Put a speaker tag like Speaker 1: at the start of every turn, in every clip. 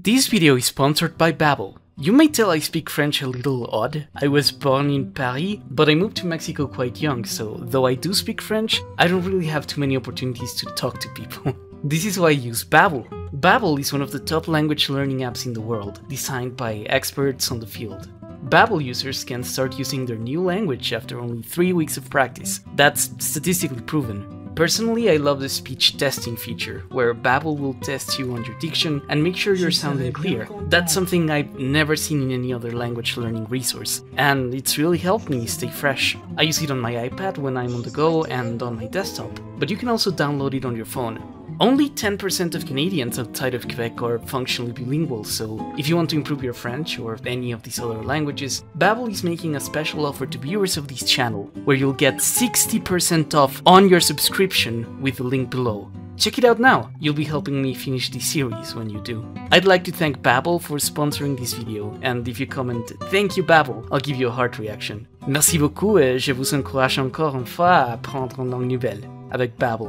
Speaker 1: This video is sponsored by Babbel. You may tell I speak French a little odd. I was born in Paris, but I moved to Mexico quite young, so though I do speak French, I don't really have too many opportunities to talk to people. This is why I use Babbel. Babbel is one of the top language learning apps in the world, designed by experts on the field. Babbel users can start using their new language after only 3 weeks of practice. That's statistically proven. Personally, I love the speech testing feature, where Babbel will test you on your diction and make sure you're sounding clear. That's something I've never seen in any other language learning resource, and it's really helped me stay fresh. I use it on my iPad when I'm on the go and on my desktop, but you can also download it on your phone. Only 10% of Canadians outside of Quebec are functionally bilingual, so if you want to improve your French or any of these other languages, Babbel is making a special offer to viewers of this channel, where you'll get 60% off on your subscription with the link below. Check it out now, you'll be helping me finish this series when you do. I'd like to thank Babbel for sponsoring this video, and if you comment "Thank you Babbel," I'll give you a heart reaction. Merci beaucoup et je vous encourage encore une fois à apprendre une langue nouvelle avec Babbel.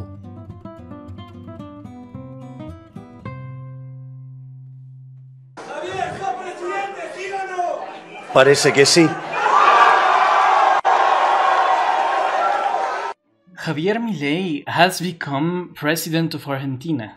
Speaker 2: Parece que sí.
Speaker 1: Javier Milei has become president of Argentina.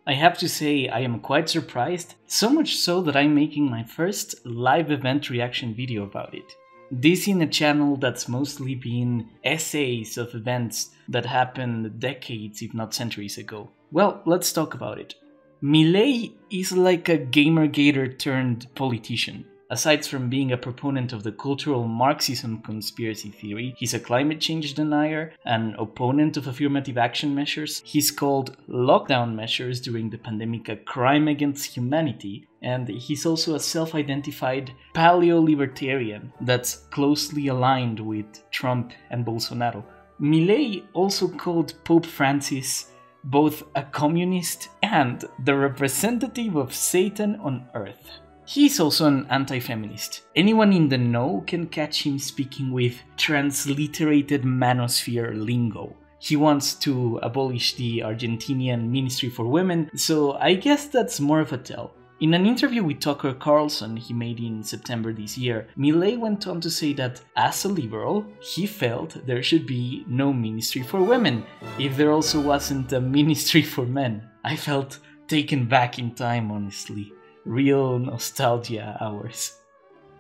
Speaker 1: I have to say I am quite surprised, so much so that I'm making my first live event reaction video about it. This in a channel that's mostly been essays of events that happened decades if not centuries ago. Well, let's talk about it. Milei is like a gamer-gator turned politician. Aside from being a proponent of the cultural Marxism conspiracy theory, he's a climate change denier, an opponent of affirmative action measures, he's called lockdown measures during the pandemic a crime against humanity, and he's also a self-identified paleo-libertarian that's closely aligned with Trump and Bolsonaro. Milei also called Pope Francis both a communist and the representative of Satan on Earth. He's also an anti-feminist. Anyone in the know can catch him speaking with transliterated manosphere lingo. He wants to abolish the Argentinian Ministry for Women, so I guess that's more of a tell. In an interview with Tucker Carlson he made in September this year, Milei went on to say that, as a liberal, he felt there should be no ministry for women, if there also wasn't a ministry for men. I felt taken back in time, honestly. Real nostalgia hours.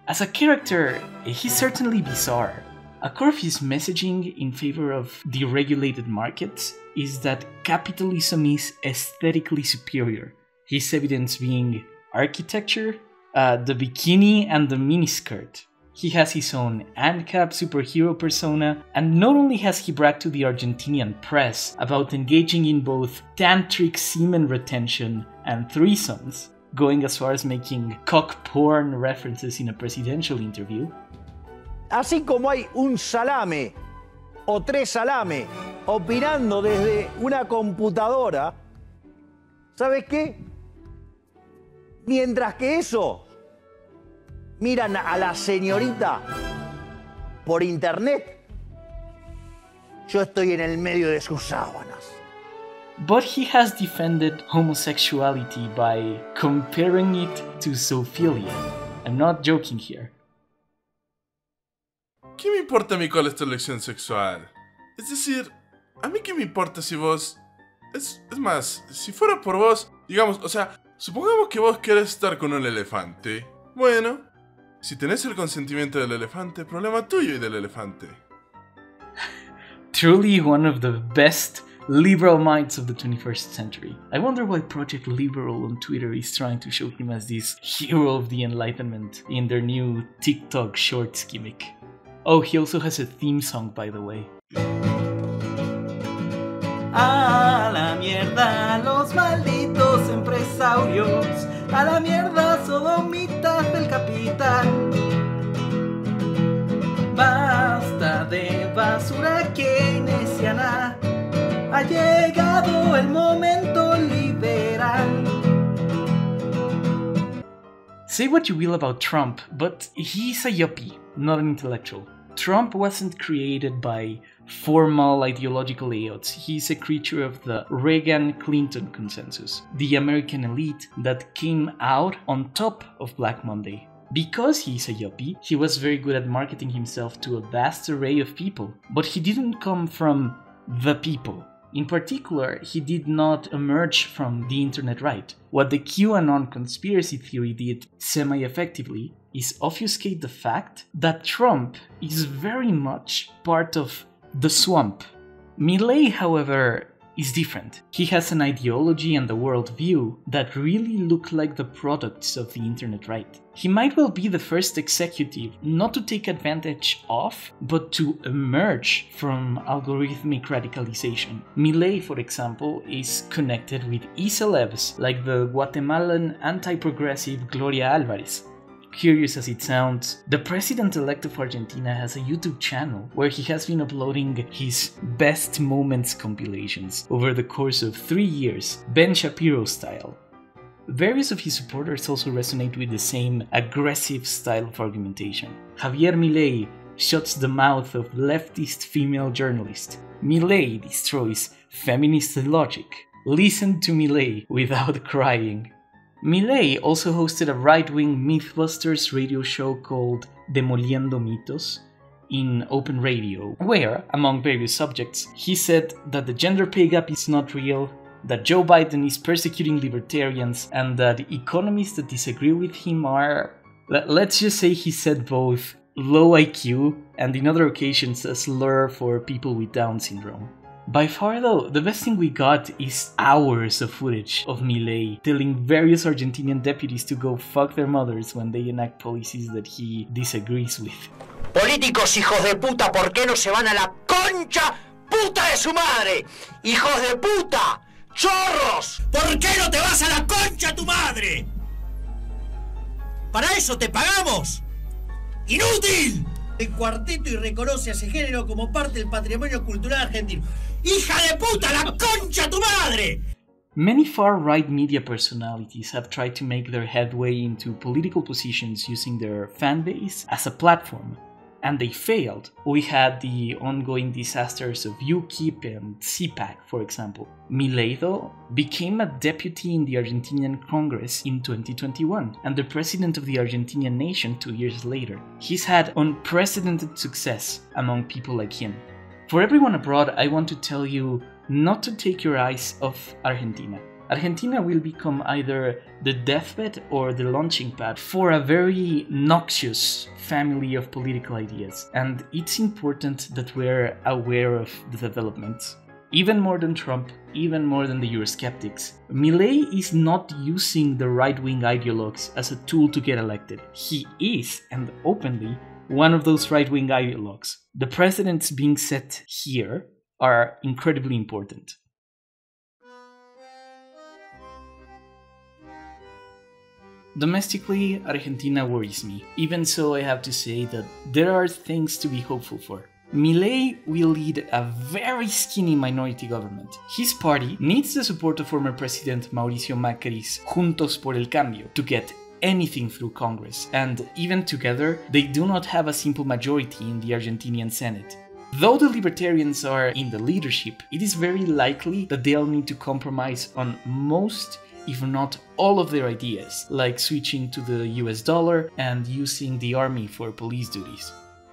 Speaker 1: As a character, he's certainly bizarre. A core of his messaging in favor of deregulated markets is that capitalism is aesthetically superior, his evidence being architecture, the bikini and the miniskirt. He has his own ANCAP superhero persona, and not only has he bragged to the Argentinian press about engaging in both tantric semen retention and threesomes, going as far as making cock porn references in a presidential interview.
Speaker 2: Así como hay un salame o 3 salame opinando desde una computadora, ¿sabes qué? Mientras que eso miran a la señorita por internet, yo estoy en el medio de sus sábanas.
Speaker 1: But he has defended homosexuality by comparing it to zoophilia. I'm not joking here.
Speaker 3: ¿Qué me importa a mí cuál es tu elección sexual? Es decir, a mí qué me importa si vos... Es más, si fuera por vos, digamos, o sea, supongamos que vos querés estar con un elefante. Bueno, si tenés el consentimiento del elefante, problema tuyo y del elefante.
Speaker 1: Truly one of the best liberal minds of the 21st century. I wonder why Project Liberal on Twitter is trying to show him as this hero of the Enlightenment in their new TikTok shorts gimmick. Oh, he also has a theme song, by the way.
Speaker 4: A la mierda los malditos empresarios, a la mierda sodomitas del capital. Basta de basura keynesiana, ha llegado el momento liberal.
Speaker 1: Say what you will about Trump, but he's a yuppie, not an intellectual. Trump wasn't created by formal ideological layouts. He's a creature of the Reagan-Clinton consensus, the American elite that came out on top of Black Monday. Because he's a yuppie, he was very good at marketing himself to a vast array of people, but he didn't come from the people. In particular, he did not emerge from the internet right. What the QAnon conspiracy theory did semi-effectively is obfuscate the fact that Trump is very much part of the swamp. Milei, however, is different. He has an ideology and a worldview that really look like the products of the internet right. He might well be the first executive not to take advantage of, but to emerge from algorithmic radicalization. Milei, for example, is connected with e-celebs like the Guatemalan anti-progressive Gloria Alvarez. Curious as it sounds, the president-elect of Argentina has a YouTube channel where he has been uploading his best moments compilations over the course of 3 years, Ben Shapiro style. Various of his supporters also resonate with the same aggressive style of argumentation. Javier Milei shuts the mouth of leftist female journalists. Milei destroys feminist logic. Listen to Milei without crying. Milei also hosted a right-wing Mythbusters radio show called Demoliendo Mitos in Open Radio, where, among various subjects, he said that the gender pay gap is not real, that Joe Biden is persecuting libertarians, and that economists that disagree with him are, let's just say he said both, low IQ and in other occasions a slur for people with Down syndrome. By far though, the best thing we got is hours of footage of Milei telling various Argentinian deputies to go fuck their mothers when they enact policies that he disagrees with.
Speaker 2: Políticos hijos de puta, ¿por qué no se van a la concha puta de su madre? ¡Hijos de puta! ¡Chorros! ¿Por qué no te vas a la concha tu madre? ¡Para eso te pagamos! ¡Inútil! El cuarteto y reconoce a ese género como parte del patrimonio cultural argentino. ¡Hija de puta, la concha tu madre!
Speaker 1: Many far-right media personalities have tried to make their headway into political positions using their fanbase as a platform, and they failed. We had the ongoing disasters of UKIP and CPAC, for example. Milei, though, became a deputy in the Argentinian Congress in 2021, and the president of the Argentinian nation 2 years later. He's had unprecedented success among people like him. For everyone abroad, I want to tell you not to take your eyes off Argentina. Argentina will become either the deathbed or the launching pad for a very noxious family of political ideas, and it's important that we're aware of the developments. Even more than Trump, even more than the Eurosceptics, Milei is not using the right-wing ideologues as a tool to get elected. He is, and openly, one of those right-wing ideologues. The precedents being set here are incredibly important. Domestically, Argentina worries me. Even so, I have to say that there are things to be hopeful for. Milei will lead a very skinny minority government. His party needs the support of former President Mauricio Macri's Juntos por el Cambio to get anything through Congress, and even together, they do not have a simple majority in the Argentinian Senate. Though the libertarians are in the leadership, it is very likely that they'll need to compromise on most, if not all of their ideas, like switching to the US dollar and using the army for police duties.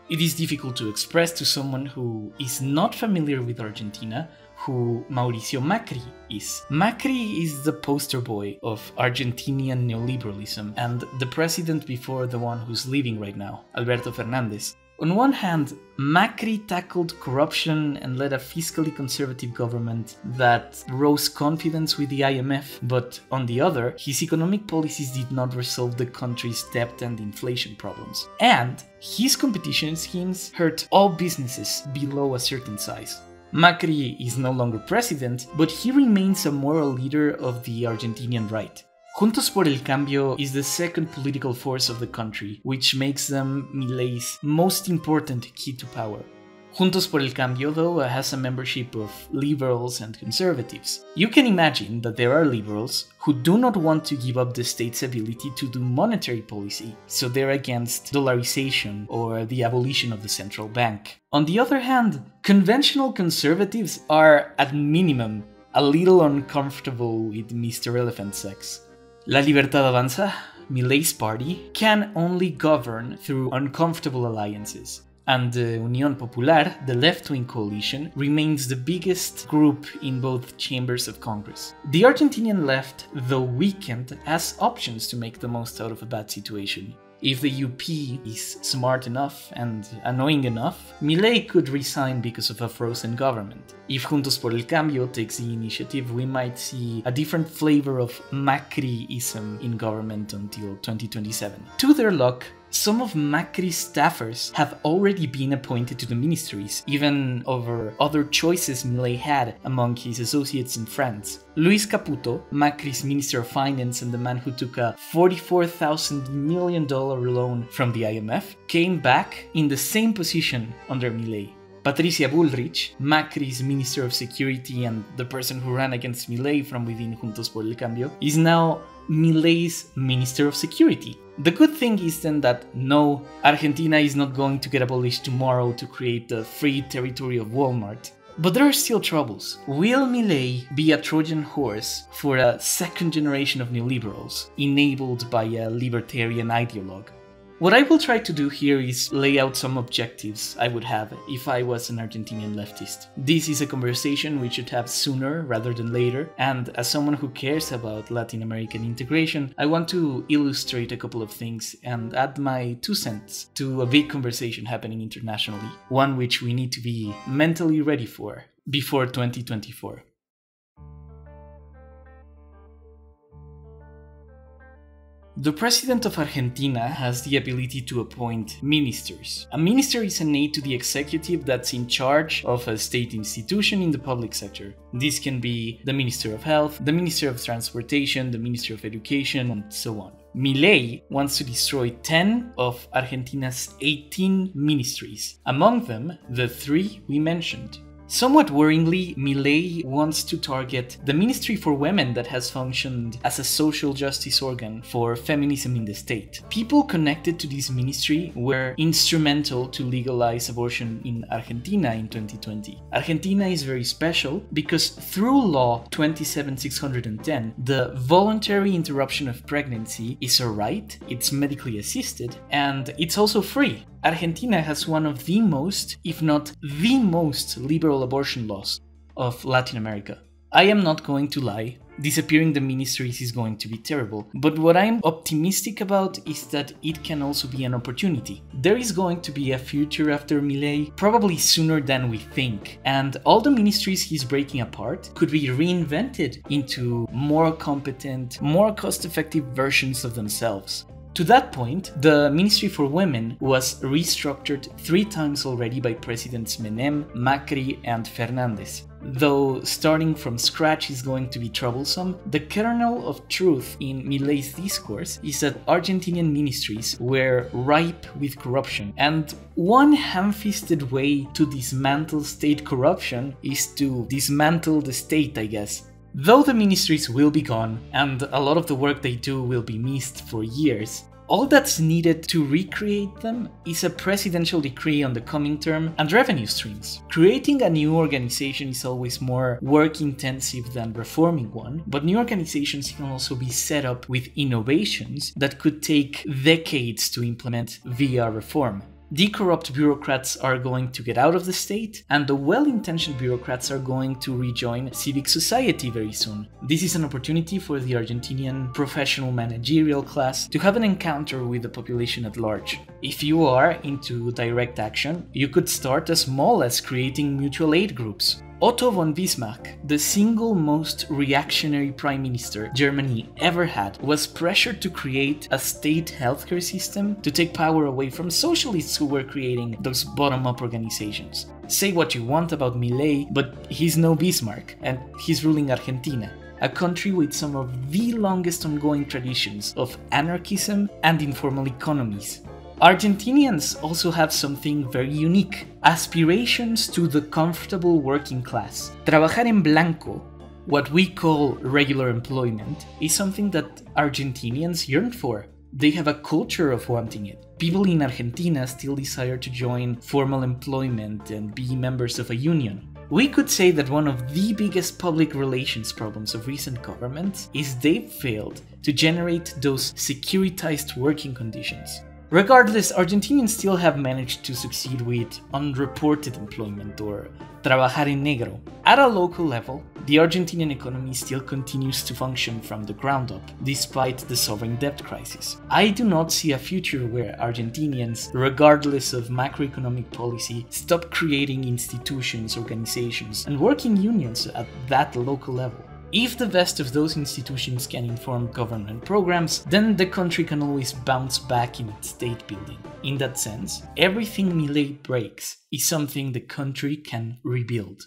Speaker 1: It is difficult to express to someone who is not familiar with Argentina who Mauricio Macri is. Macri is the poster boy of Argentinian neoliberalism and the president before the one who's leaving right now, Alberto Fernandez. On one hand, Macri tackled corruption and led a fiscally conservative government that rose confidence with the IMF, but on the other, his economic policies did not resolve the country's debt and inflation problems. And his competition schemes hurt all businesses below a certain size. Macri is no longer president, but he remains a moral leader of the Argentinian right. Juntos por el Cambio is the second political force of the country, which makes them Milei's most important key to power. Juntos por el Cambio, though, has a membership of liberals and conservatives. You can imagine that there are liberals who do not want to give up the state's ability to do monetary policy, so they're against dollarization or the abolition of the central bank. On the other hand, conventional conservatives are, at minimum, a little uncomfortable with Mr. Elephant Sex. La Libertad Avanza, Milei's party, can only govern through uncomfortable alliances. And Unión Popular, the left-wing coalition, remains the biggest group in both chambers of Congress. The Argentinian left, though weakened, has options to make the most out of a bad situation. If the UP is smart enough and annoying enough, Milei could resign because of a frozen government. If Juntos por el Cambio takes the initiative, we might see a different flavor of Macri-ism in government until 2027. To their luck, some of Macri's staffers have already been appointed to the ministries, even over other choices Milei had among his associates and friends. Luis Caputo, Macri's Minister of Finance and the man who took a $44,000 million loan from the IMF, came back in the same position under Milei. Patricia Bullrich, Macri's Minister of Security and the person who ran against Milei from within Juntos por el Cambio, is now Milei's Minister of Security. The good thing is then that no, Argentina is not going to get abolished tomorrow to create the free territory of Walmart. But there are still troubles. Will Milei be a Trojan horse for a second generation of neoliberals, enabled by a libertarian ideologue? What I will try to do here is lay out some objectives I would have if I was an Argentinian leftist. This is a conversation we should have sooner rather than later, and as someone who cares about Latin American integration, I want to illustrate a couple of things and add my 2 cents to a big conversation happening internationally, one which we need to be mentally ready for before 2024. The president of Argentina has the ability to appoint ministers. A minister is an aide to the executive that's in charge of a state institution in the public sector. This can be the Minister of Health, the Minister of Transportation, the Minister of Education, and so on. Milei wants to destroy 10 of Argentina's 18 ministries, among them the 3 we mentioned. Somewhat worryingly, Milei wants to target the Ministry for Women that has functioned as a social justice organ for feminism in the state. People connected to this ministry were instrumental to legalize abortion in Argentina in 2020. Argentina is very special because through Law 27610, the voluntary interruption of pregnancy is a right, it's medically assisted, and it's also free. Argentina has one of the most, if not the most, liberal abortion laws of Latin America. I am not going to lie, disappearing the ministries is going to be terrible, but what I'm optimistic about is that it can also be an opportunity. There is going to be a future after Milei, probably sooner than we think, and all the ministries he's breaking apart could be reinvented into more competent, more cost-effective versions of themselves. To that point, the Ministry for Women was restructured 3 times already by Presidents Menem, Macri, and Fernandez. Though starting from scratch is going to be troublesome, the kernel of truth in Milei's discourse is that Argentinian ministries were ripe with corruption, and one ham-fisted way to dismantle state corruption is to dismantle the state, I guess. Though the ministries will be gone, and a lot of the work they do will be missed for years, all that's needed to recreate them is a presidential decree on the coming term and revenue streams. Creating a new organization is always more work-intensive than reforming one, but new organizations can also be set up with innovations that could take decades to implement via reform. The corrupt bureaucrats are going to get out of the state, and the well-intentioned bureaucrats are going to rejoin civic society very soon. This is an opportunity for the Argentinian professional managerial class to have an encounter with the population at large. If you are into direct action, you could start as small as creating mutual aid groups. Otto von Bismarck, the single most reactionary prime minister Germany ever had, was pressured to create a state healthcare system to take power away from socialists who were creating those bottom-up organizations. Say what you want about Milei, but he's no Bismarck, and he's ruling Argentina, a country with some of the longest ongoing traditions of anarchism and informal economies. Argentinians also have something very unique: aspirations to the comfortable working class. Trabajar en blanco, what we call regular employment, is something that Argentinians yearn for. They have a culture of wanting it. People in Argentina still desire to join formal employment and be members of a union. We could say that one of the biggest public relations problems of recent governments is they've failed to generate those securitized working conditions. Regardless, Argentinians still have managed to succeed with unreported employment, or trabajar en negro. At a local level, the Argentinian economy still continues to function from the ground up, despite the sovereign debt crisis. I do not see a future where Argentinians, regardless of macroeconomic policy, stop creating institutions, organizations, and working unions at that local level. If the best of those institutions can inform government programs, then the country can always bounce back in its state building. In that sense, everything Milei breaks is something the country can rebuild.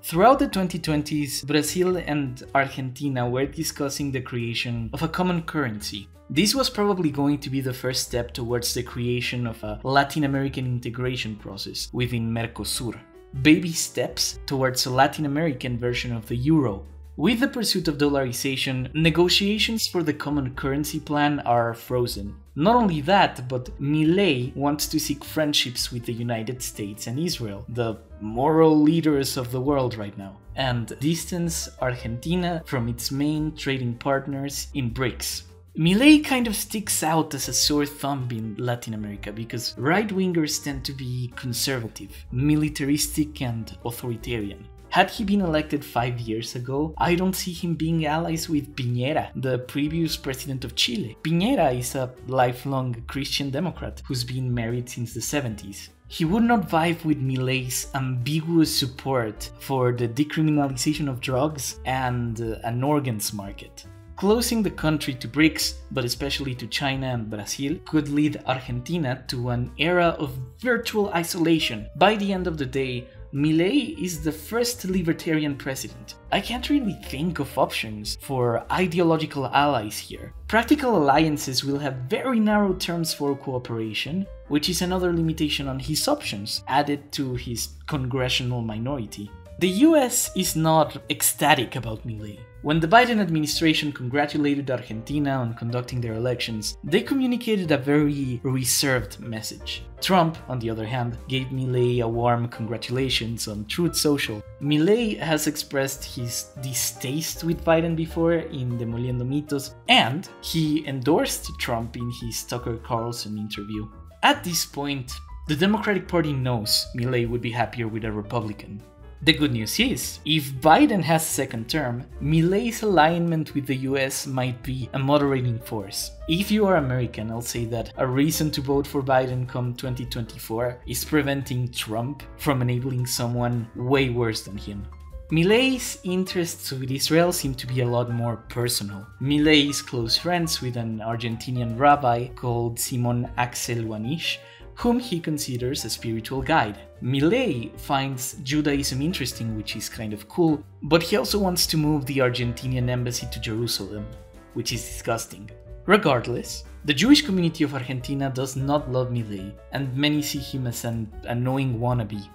Speaker 1: Throughout the 2020s, Brazil and Argentina were discussing the creation of a common currency. This was probably going to be the first step towards the creation of a Latin American integration process within Mercosur. Baby steps towards a Latin American version of the euro. With the pursuit of dollarization, negotiations for the common currency plan are frozen. Not only that, but Milei wants to seek friendships with the United States and Israel, the moral leaders of the world right now, and distance Argentina from its main trading partners in BRICS. Milei kind of sticks out as a sore thumb in Latin America because right-wingers tend to be conservative, militaristic, and authoritarian. Had he been elected 5 years ago, I don't see him being allies with Piñera, the previous president of Chile. Piñera is a lifelong Christian Democrat who's been married since the 70s. He would not vibe with Milei's ambiguous support for the decriminalization of drugs and an organs market. Closing the country to BRICS, but especially to China and Brazil, could lead Argentina to an era of virtual isolation. By the end of the day, Milei is the first libertarian president. I can't really think of options for ideological allies here. Practical alliances will have very narrow terms for cooperation, which is another limitation on his options, added to his congressional minority. The US is not ecstatic about Milei. When the Biden administration congratulated Argentina on conducting their elections, they communicated a very reserved message. Trump, on the other hand, gave Milei a warm congratulations on Truth Social. Milei has expressed his distaste with Biden before in Demoliendo Mitos, and he endorsed Trump in his Tucker Carlson interview. At this point, the Democratic Party knows Milei would be happier with a Republican. The good news is, if Biden has a second term, Milei's alignment with the US might be a moderating force. If you are American, I'll say that a reason to vote for Biden come 2024 is preventing Trump from enabling someone way worse than him. Milei's interests with Israel seem to be a lot more personal. Milei is close friends with an Argentinian rabbi called Simon Axel Wanish, whom he considers a spiritual guide. Milei finds Judaism interesting, which is kind of cool, but he also wants to move the Argentinian embassy to Jerusalem, which is disgusting. Regardless, the Jewish community of Argentina does not love Milei, and many see him as an annoying wannabe.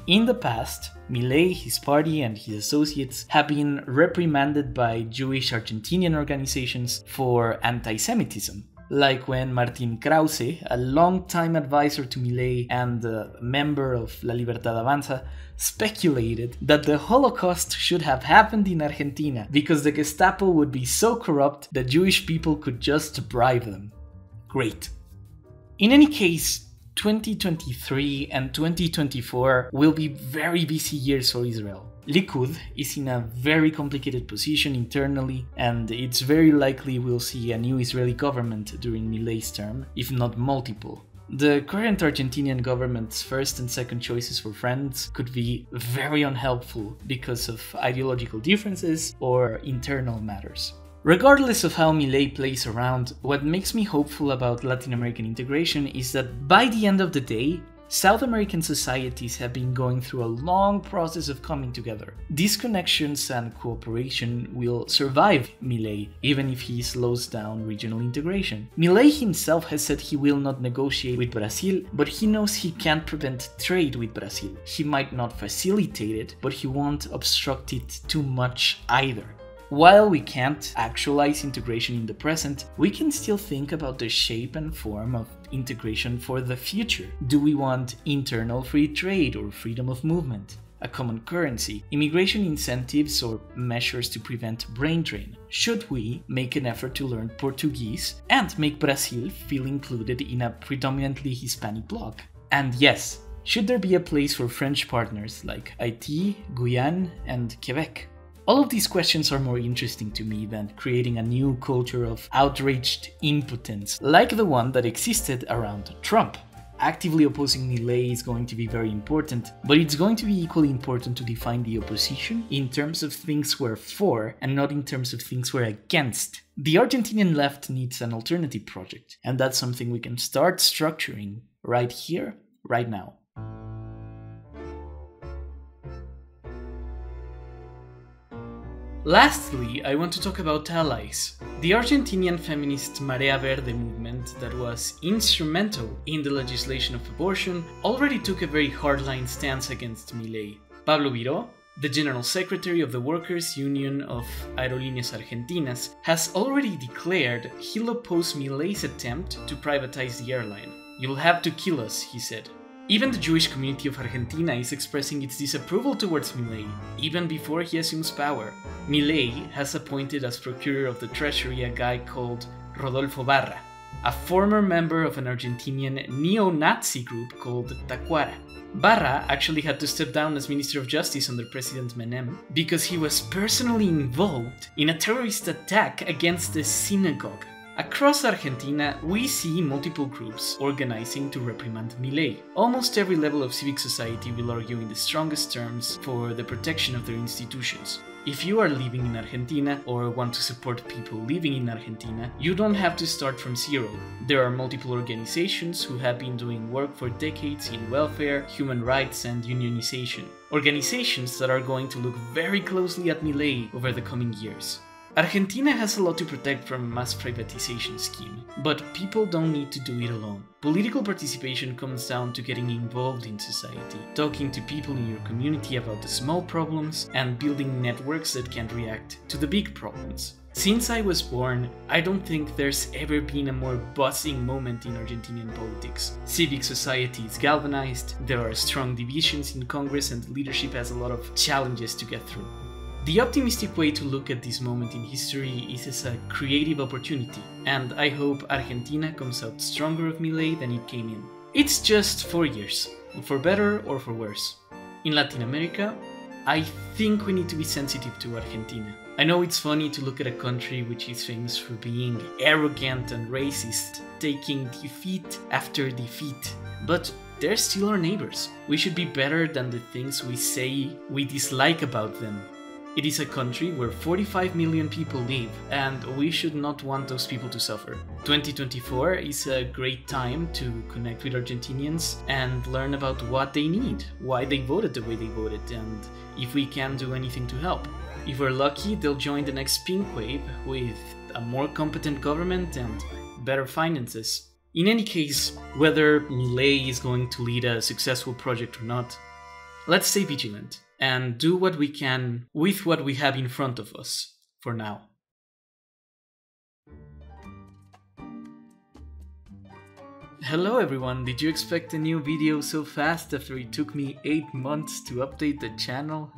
Speaker 1: In the past, Milei, his party, and his associates have been reprimanded by Jewish Argentinian organizations for anti-Semitism. Like when Martín Krause, a long-time advisor to Milei and a member of La Libertad Avanza, speculated that the Holocaust should have happened in Argentina because the Gestapo would be so corrupt that Jewish people could just bribe them. Great. In any case, 2023 and 2024 will be very busy years for Israel. Likud is in a very complicated position internally, and it's very likely we'll see a new Israeli government during Milei's term, if not multiple. The current Argentinian government's first and second choices for friends could be very unhelpful because of ideological differences or internal matters. Regardless of how Milei plays around, what makes me hopeful about Latin American integration is that by the end of the day, South American societies have been going through a long process of coming together. These connections and cooperation will survive Milei, even if he slows down regional integration. Milei himself has said he will not negotiate with Brazil, but he knows he can't prevent trade with Brazil. He might not facilitate it, but he won't obstruct it too much either. While we can't actualize integration in the present, we can still think about the shape and form of integration for the future. Do we want internal free trade or freedom of movement? A common currency, immigration incentives, or measures to prevent brain drain? Should we make an effort to learn Portuguese and make Brazil feel included in a predominantly Hispanic bloc? And yes, should there be a place for French partners like Haiti, Guyana, and Quebec? All of these questions are more interesting to me than creating a new culture of outraged impotence, like the one that existed around Trump. Actively opposing Milei is going to be very important, but it's going to be equally important to define the opposition in terms of things we're for and not in terms of things we're against. The Argentinian left needs an alternative project, and that's something we can start structuring right here, right now. Lastly, I want to talk about allies. The Argentinian feminist Marea Verde movement that was instrumental in the legislation of abortion already took a very hardline stance against Milei. Pablo Viró, the General Secretary of the Workers' Union of Aerolíneas Argentinas, has already declared he'll oppose Milei's attempt to privatize the airline. "You'll have to kill us," he said. Even the Jewish community of Argentina is expressing its disapproval towards Milei, even before he assumes power. Milei has appointed as Procurer of the Treasury a guy called Rodolfo Barra, a former member of an Argentinian neo-Nazi group called Tacuara. Barra actually had to step down as Minister of Justice under President Menem because he was personally involved in a terrorist attack against a synagogue. Across Argentina, we see multiple groups organizing to reprimand Milei. Almost every level of civic society will argue in the strongest terms for the protection of their institutions. If you are living in Argentina or want to support people living in Argentina, you don't have to start from zero. There are multiple organizations who have been doing work for decades in welfare, human rights, and unionization. Organizations that are going to look very closely at Milei over the coming years. Argentina has a lot to protect from a mass privatization scheme, but people don't need to do it alone. Political participation comes down to getting involved in society, talking to people in your community about the small problems, and building networks that can react to the big problems. Since I was born, I don't think there's ever been a more buzzing moment in Argentinian politics. Civic society is galvanized, there are strong divisions in Congress, and leadership has a lot of challenges to get through. The optimistic way to look at this moment in history is as a creative opportunity, and I hope Argentina comes out stronger of Milei than it came in. It's just 4 years, for better or for worse. In Latin America, I think we need to be sensitive to Argentina. I know it's funny to look at a country which is famous for being arrogant and racist, taking defeat after defeat, but they're still our neighbors. We should be better than the things we say we dislike about them. It is a country where 45 million people live, and we should not want those people to suffer. 2024 is a great time to connect with Argentinians and learn about what they need, why they voted the way they voted, and if we can do anything to help. If we're lucky, they'll join the next pink wave with a more competent government and better finances. In any case, whether Milei is going to lead a successful project or not, let's stay vigilant and do what we can with what we have in front of us for now. Hello everyone, did you expect a new video so fast after it took me 8 months to update the channel?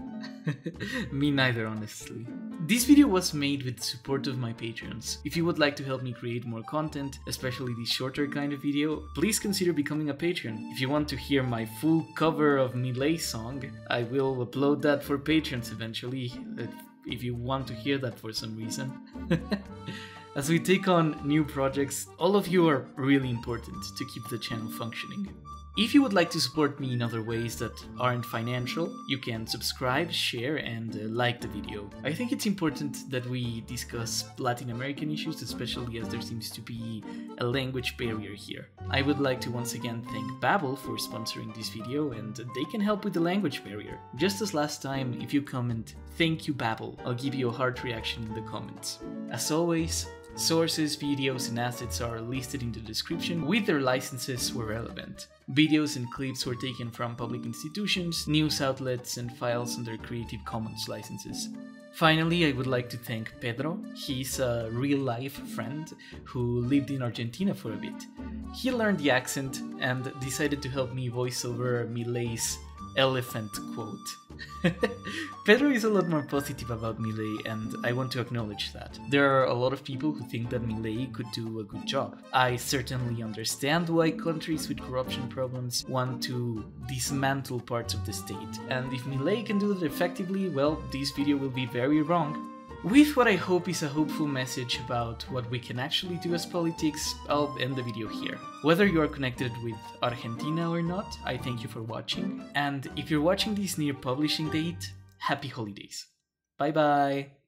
Speaker 1: Me neither, honestly. This video was made with the support of my Patreons. If you would like to help me create more content, especially this shorter kind of video, please consider becoming a Patreon. If you want to hear my full cover of Milei's song, I will upload that for Patreons eventually, if you want to hear that for some reason. As we take on new projects, all of you are really important to keep the channel functioning. If you would like to support me in other ways that aren't financial, you can subscribe, share, and like the video. I think it's important that we discuss Latin American issues, especially as there seems to be a language barrier here. I would like to once again thank Babbel for sponsoring this video, and they can help with the language barrier. Just as last time, if you comment "Thank you Babbel," I'll give you a heart reaction in the comments. As always, sources, videos, and assets are listed in the description with their licenses where relevant. Videos and clips were taken from public institutions, news outlets, and files under Creative Commons licenses. Finally, I would like to thank Pedro. He's a real-life friend who lived in Argentina for a bit. He learned the accent and decided to help me voice over Milei's elephant quote. Pedro is a lot more positive about Milei, and I want to acknowledge that. There are a lot of people who think that Milei could do a good job. I certainly understand why countries with corruption problems want to dismantle parts of the state, and if Milei can do that effectively, well, this video will be very wrong. With what I hope is a hopeful message about what we can actually do as politics, I'll end the video here. Whether you are connected with Argentina or not, I thank you for watching, and if you're watching this near publishing date, happy holidays. Bye bye!